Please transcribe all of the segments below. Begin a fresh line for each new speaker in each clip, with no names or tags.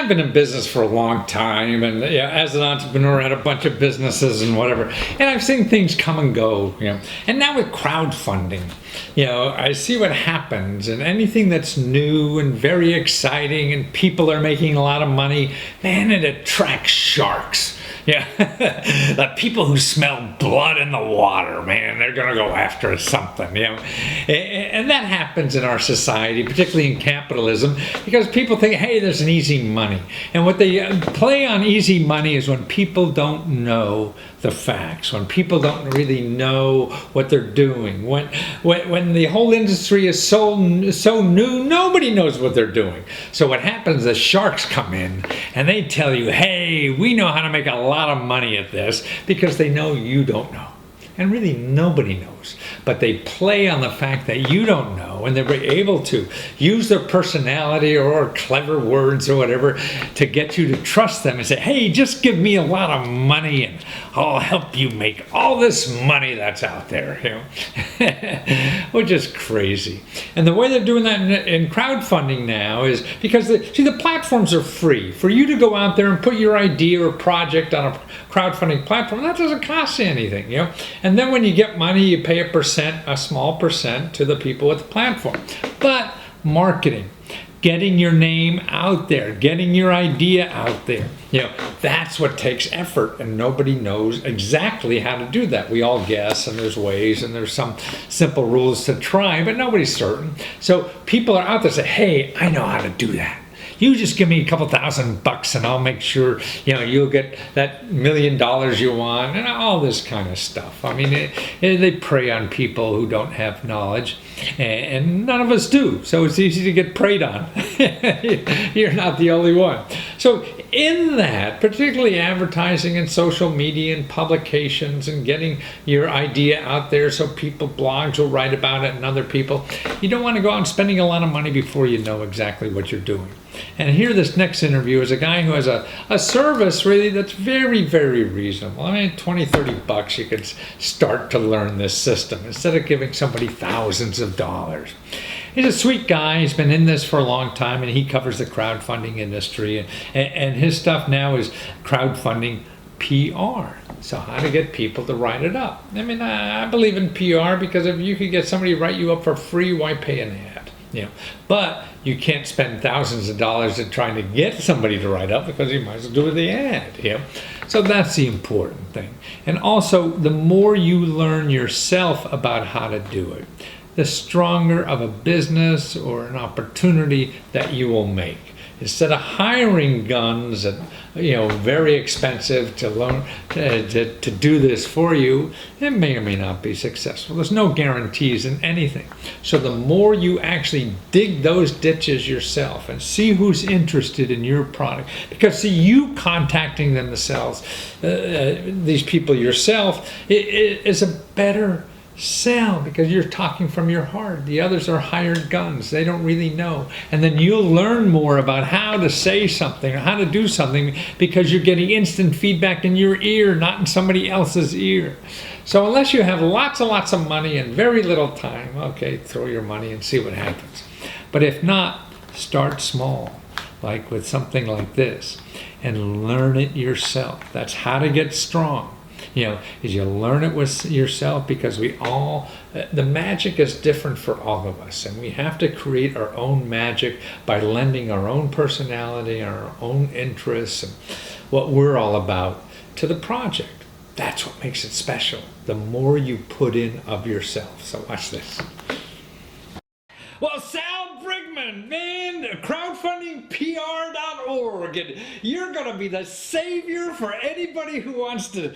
I've been in business for a long time, and as an entrepreneur, I had a bunch of businesses and whatever, and I've seen things come and go, And now with crowdfunding, I see what happens, and anything that's new and very exciting, and people are making a lot of money, man, it attracts sharks. Yeah, the people who smell blood in the water, man, they're going to go after something, And that happens in our society, particularly in capitalism, because people think, hey, there's an easy money. And what they play on easy money is when people don't know the facts, when people don't really know what they're doing, when the whole industry is so new, nobody knows what they're doing. So what happens, the sharks come in and they tell you, hey, we know how to make a lot of money at this, because they know you don't know. And really nobody knows, but they play on the fact that you don't know, and they're able to use their personality or clever words or whatever to get you to trust them and say, hey, just give me a lot of money and I'll help you make all this money that's out there, which is crazy. And the way they're doing that in crowdfunding now is because the platforms are free. For you to go out there and put your idea or project on a crowdfunding platform, that doesn't cost you anything, And then when you get money, you pay a small percent to the people at the platform. But marketing, getting your name out there, getting your idea out there, that's what takes effort, and nobody knows exactly how to do that. We all guess, and there's ways, and there's some simple rules to try, but nobody's certain. So people are out there say, hey, I know how to do that. You just give me a couple $1,000 and I'll make sure, you'll get that $1 million you want, and all this kind of stuff. I mean, they prey on people who don't have knowledge, and none of us do. So it's easy to get preyed on. You're not the only one. So in that, particularly advertising and social media and publications and getting your idea out there so blogs will write about it and other people, you don't want to go out and spending a lot of money before you know exactly what you're doing. And here, this next interview is a guy who has a service really that's very, very reasonable. I mean, $20, $30, you can start to learn this system instead of giving somebody thousands of dollars. He's a sweet guy. He's been in this for a long time, and he covers the crowdfunding industry. And his stuff now is crowdfunding PR. So how to get people to write it up. I mean, I believe in PR, because if you could get somebody to write you up for free, why pay an ad? But you can't spend thousands of dollars in trying to get somebody to write up, because you might as well do the ad. So that's the important thing. And also, the more you learn yourself about how to do it, the stronger of a business or an opportunity that you will make. Instead of hiring guns and very expensive to learn to do this for you, it may or may not be successful. There's no guarantees in anything. So the more you actually dig those ditches yourself and see who's interested in your product, because you contacting them themselves, these people yourself, is a better sell, because you're talking from your heart. The others are hired guns. They don't really know. And then you'll learn more about how to say something or how to do something, because you're getting instant feedback in your ear, not in somebody else's ear. So unless you have lots and lots of money and very little time, okay, throw your money and see what happens. But if not, start small, like with something like this, and learn it yourself. That's how to get strong. Is you learn it with yourself, because the magic is different for all of us, and we have to create our own magic by lending our own personality, our own interests, and what we're all about to the project. That's what makes it special, the more you put in of yourself. So watch this. Well, Sal Brigman, man, crowdfundingpr.org, and you're going to be the savior for anybody who wants to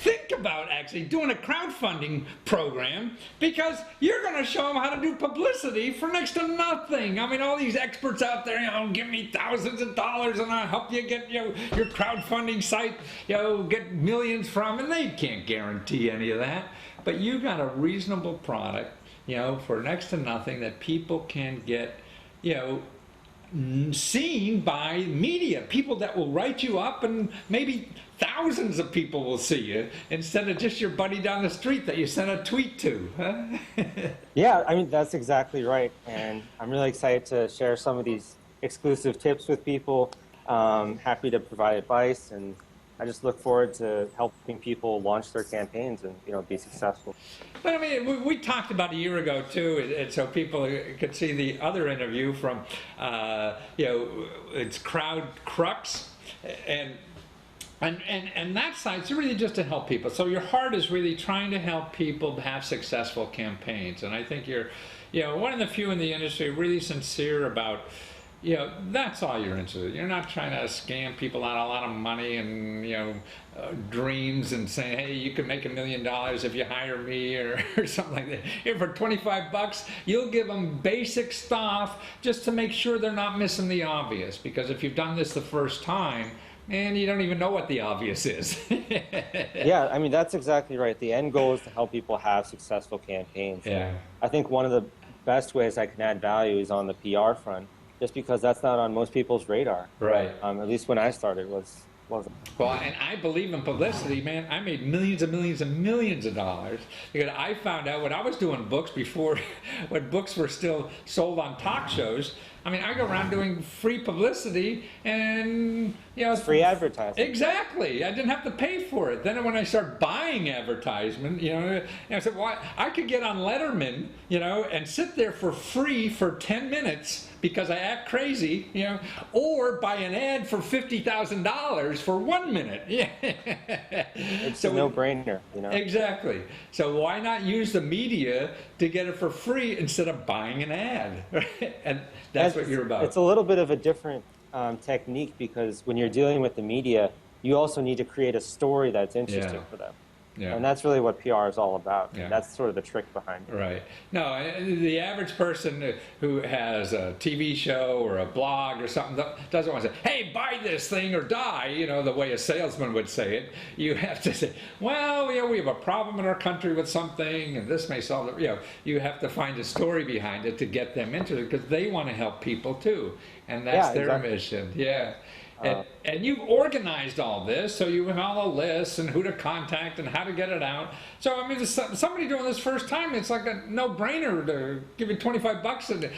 think about actually doing a crowdfunding program, because you're going to show them how to do publicity for next to nothing. I mean, all these experts out there, give me thousands of dollars and I'll help you get your crowdfunding site, get millions from, and they can't guarantee any of that. But you got a reasonable product, for next to nothing, that people can get, seen by media, people that will write you up, and maybe thousands of people will see you instead of just your buddy down the street that you sent a tweet to.
Yeah, I mean, that's exactly right. And I'm really excited to share some of these exclusive tips with people. Happy to provide advice, and I just look forward to helping people launch their campaigns and be successful.
But I mean, we talked about a year ago too, and so people could see the other interview from, it's Crowd Crux, and that site's really just to help people. So your heart is really trying to help people have successful campaigns, and I think you're, one of the few in the industry really sincere about. That's all you're interested in. You're not trying to scam people out a lot of money and, dreams and saying, hey, you can make $1 million if you hire me or something like that. Here for $25, you'll give them basic stuff just to make sure they're not missing the obvious. Because if you've done this the first time, man, you don't even know what the obvious is.
Yeah, I mean, that's exactly right. The end goal is to help people have successful campaigns.
Yeah.
I think one of the best ways I can add value is on the PR front, just because that's not on most people's radar.
Right.
At least when I started, wasn't.
Well, and I believe in publicity, man. I made millions and millions and millions of dollars because I found out when I was doing books before, when books were still sold on talk shows. I mean, I go around doing free publicity and,
It's free advertising.
Exactly. I didn't have to pay for it. Then when I start buying advertisement, I said, well, I could get on Letterman, and sit there for free for 10 minutes because I act crazy, or buy an ad for $50,000 for 1 minute.
It's a no-brainer,
Exactly. So why not use the media to get it for free instead of buying an ad? And that's what you're about.
It's a little bit of a different technique, because when you're dealing with the media, you also need to create a story that's interesting for them.
Yeah.
And that's really what PR is all about.
Yeah.
That's sort of the trick behind it.
Right. No, the average person who has a TV show or a blog or something doesn't want to say, hey, buy this thing or die, the way a salesman would say it. You have to say, well, we have a problem in our country with something, and this may solve it. You have to find a story behind it to get them interested, because they want to help people too. And that's their mission. Yeah. And you've organized all this, so you have all the lists and who to contact and how to get it out. So I mean, somebody doing this first time, it's like a no-brainer to give you $25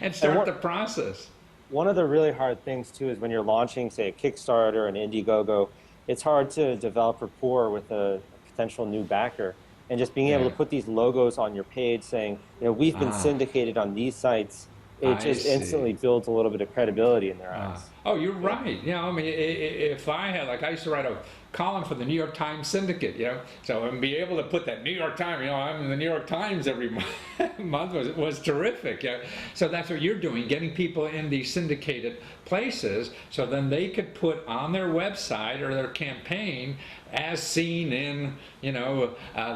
and start the process.
One of the really hard things too is when you're launching, say, a Kickstarter, an Indiegogo, it's hard to develop rapport with a potential new backer, and just being able to put these logos on your page saying, we've been syndicated on these sites. It just instantly builds a little bit of credibility in their eyes.
Oh, you're right. I mean, if I had, I used to write a column for the New York Times Syndicate, so and be able to put that New York Times, I'm in the New York Times every month was terrific. So that's what you're doing, getting people in these syndicated places, so then they could put on their website or their campaign as seen in,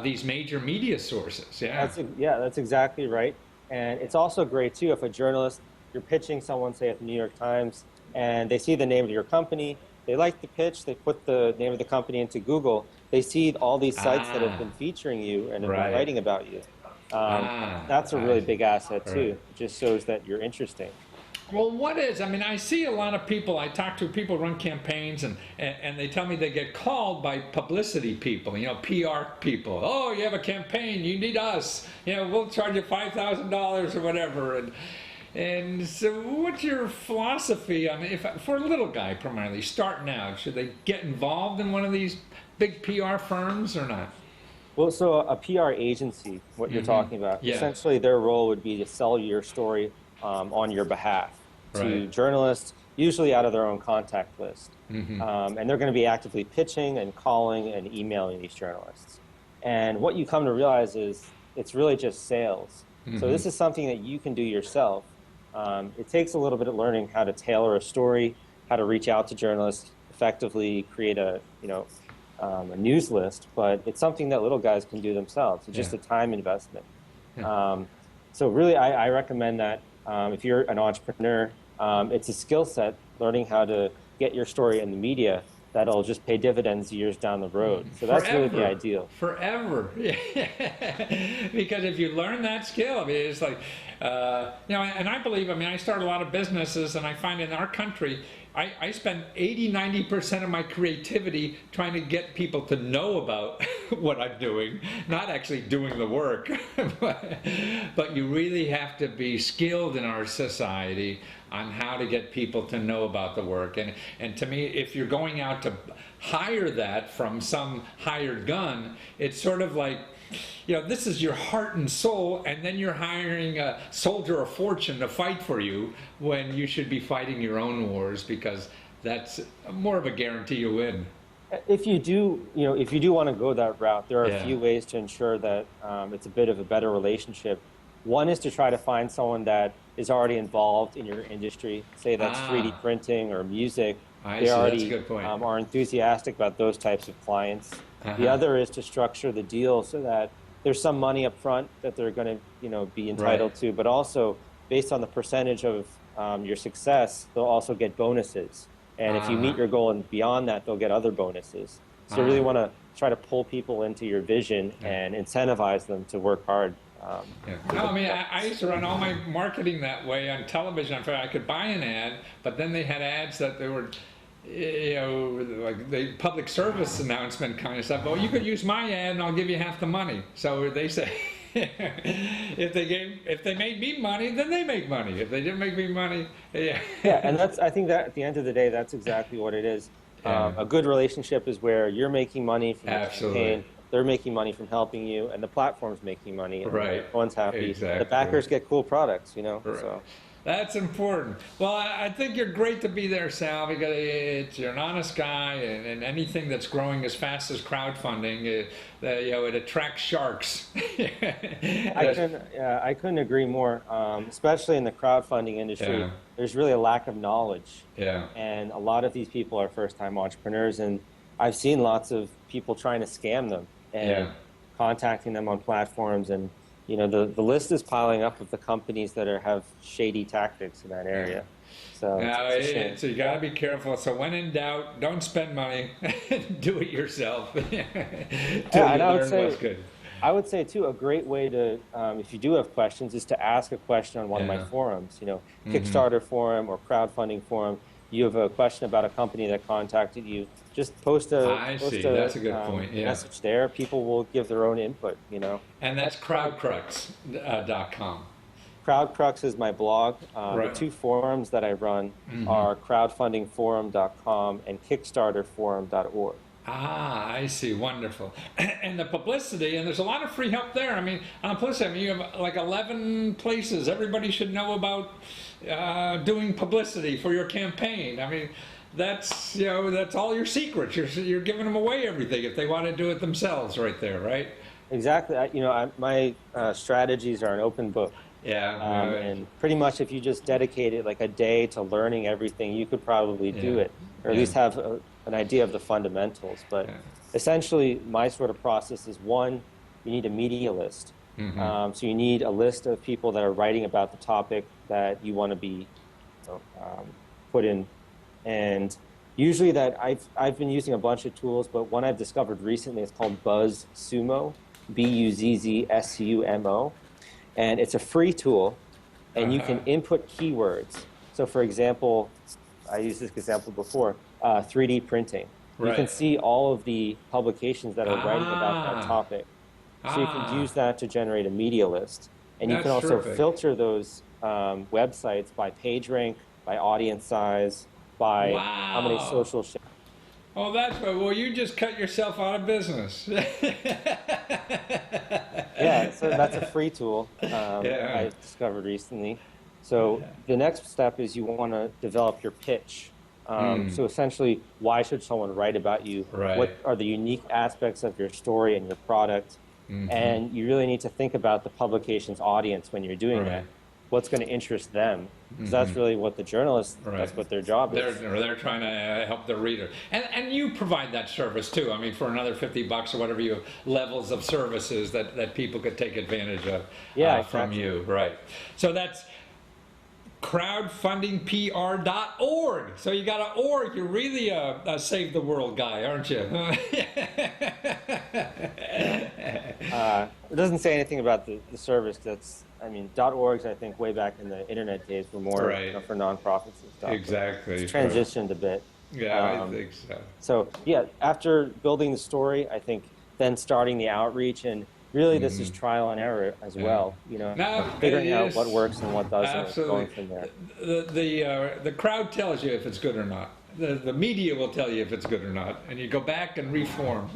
these major media sources.
That's exactly right. And it's also great too if a journalist, you're pitching someone, say at the New York Times, and they see the name of your company, they like the pitch, they put the name of the company into Google, they see all these sites that have been featuring you and have been writing about you. That's a really big asset too. It just shows that you're interesting.
Well, I see a lot of people, I talk to people who run campaigns, and they tell me they get called by publicity people, PR people. Oh, you have a campaign, you need us. We'll charge you $5,000 or whatever. And so what's your philosophy on for a little guy primarily, starting out? Should they get involved in one of these big PR firms or not?
Well, so a PR agency, what you're talking about, essentially their role would be to sell your story on your behalf to journalists, usually out of their own contact list. And they're going to be actively pitching and calling and emailing these journalists. And what you come to realize is it's really just sales. So this is something that you can do yourself. It takes a little bit of learning how to tailor a story, how to reach out to journalists, effectively create a news list, but it's something that little guys can do themselves. It's just a time investment. So really, I recommend that if you're an entrepreneur, it's a skill set, learning how to get your story in the media that'll just pay dividends years down the road. So that's really the ideal.
Forever. Because if you learn that skill, it's like, and I believe, I start a lot of businesses, and I find in our country, I spend 80-90% of my creativity trying to get people to know about what I'm doing, not actually doing the work. But you really have to be skilled in our society on how to get people to know about the work. And to me, if you're going out to hire that from some hired gun, it's sort of like, this is your heart and soul, and then you're hiring a soldier of fortune to fight for you when you should be fighting your own wars, because that's more of a guarantee you win.
If you do, if you do want to go that route, there are a few ways to ensure that it's a bit of a better relationship. One is to try to find someone that is already involved in your industry, say that's 3D printing or music. They already are enthusiastic about those types of clients. The other is to structure the deal so that there's some money up front that they're going to be entitled to, but also based on the percentage of your success, they'll also get bonuses. And if you meet your goal and beyond that, they'll get other bonuses. So you really want to try to pull people into your vision and incentivize them to work hard.
No, I mean, I used to run all my marketing that way on television. I could buy an ad, but then they had ads that they were, like the public service announcement kind of stuff. Well, you could use my ad and I'll give you half the money. So they say, if they made me money, then they make money. If they didn't make me money,
and I think that at the end of the day, that's exactly what it is. A good relationship is where you're making money from the campaign, they're making money from helping you, and the platform's making money. And everyone's happy. Exactly. The backers get cool products, So.
That's important. Well, I think you're great to be there, Sal, because you're an honest guy, and anything that's growing as fast as crowdfunding, it attracts sharks.
I couldn't agree more. Especially in the crowdfunding industry, there's really a lack of knowledge. And a lot of these people are first-time entrepreneurs, and I've seen lots of people trying to scam them and contacting them on platforms, and the list is piling up of the companies that have shady tactics in that area. So
you got to be careful. So when in doubt, don't spend money. Do it yourself.
I would say too, a great way to, if you do have questions, is to ask a question on one of my forums. Kickstarter forum or crowdfunding forum. You have a question about a company that contacted you, just post a
That's a good point.
Message there. People will give their own input,
And that's crowdcrux.com.
Crowdcrux is my blog. The two forums that I run are crowdfundingforum.com and kickstarterforum.org.
I see. Wonderful. And the publicity, and there's a lot of free help there. I mean, on publicity, you have like 11 places everybody should know about doing publicity for your campaign. I mean, that's all your secrets. You're giving them away everything if they want to do it themselves right there, right?
Exactly. My strategies are an open book. And pretty much if you just dedicated like a day to learning everything, you could probably do it, or at least have an idea of the fundamentals. But essentially, my sort of process is, one, you need a media list. So you need a list of people that are writing about the topic that you want to be put in. And usually that I've been using a bunch of tools, but one I've discovered recently is called BuzzSumo, BuzzSumo. And it's a free tool, and you can input keywords. So for example, I used this example before, 3D printing. You can see all of the publications that are writing about that topic. So you can use that to generate a media list. And you can also filter those websites by page rank, by audience size, by how many social shares.
Oh, that's right. Well, you just cut yourself out of business.
So that's a free tool I discovered recently. So the next step is you want to develop your pitch. So essentially, why should someone write about you? What are the unique aspects of your story and your product? And you really need to think about the publication's audience when you're doing that. What's going to interest them? Because that's really what the journalists, that's what their job is.
They're trying to help the reader. And you provide that service too. I mean, for another $50 or whatever, you have levels of services that people could take advantage of from you. Right. So that's crowdfundingpr.org. So you got an org. You're really a save the world guy, aren't you?
It doesn't say anything about the service. .orgs, I think, way back in the internet days were more for nonprofits and stuff.
Exactly.
It's transitioned a bit.
I think so.
So, after building the story, I think then starting the outreach, and really this is trial and error as well.
No,
figuring out
is.
what works and what doesn't,
Absolutely.
going from there.
The crowd tells you if it's good or not. The media will tell you if it's good or not, and you go back and reform.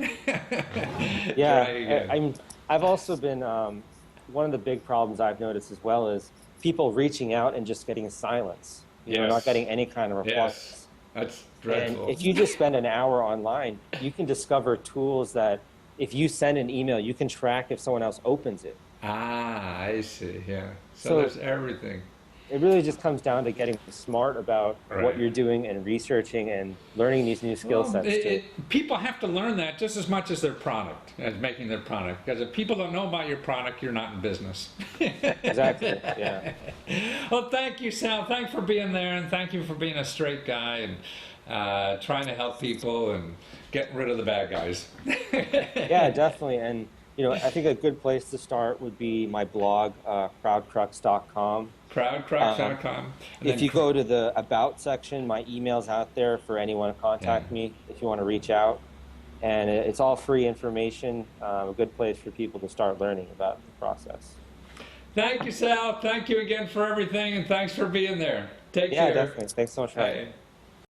Yeah, I've also been one of the big problems I've noticed as well is people reaching out and just getting silence. Not getting any kind of response.
Yes, that's dreadful.
And if you just spend an hour online, you can discover tools that if you send an email, you can track if someone else opens it.
Ah, I see. Yeah. So there's everything.
It really just comes down to getting smart about what you're doing and researching and learning these new skill sets.
People have to learn that just as much as their product, as making their product. Because if people don't know about your product, you're not in business.
Exactly, yeah.
Well, thank you, Sal. Thanks for being there, and thank you for being a straight guy and trying to help people and getting rid of the bad guys.
Yeah, definitely. And I think a good place to start would be my blog, crowdcrux.com.
Crowdcrux.com.
If you go to the About section, my email's out there for anyone to contact me if you want to reach out. And it's all free information, a good place for people to start learning about the process.
Thank you, Sal. Thank you again for everything, and thanks for being there. Take care.
Yeah, definitely. Thanks so much for having me.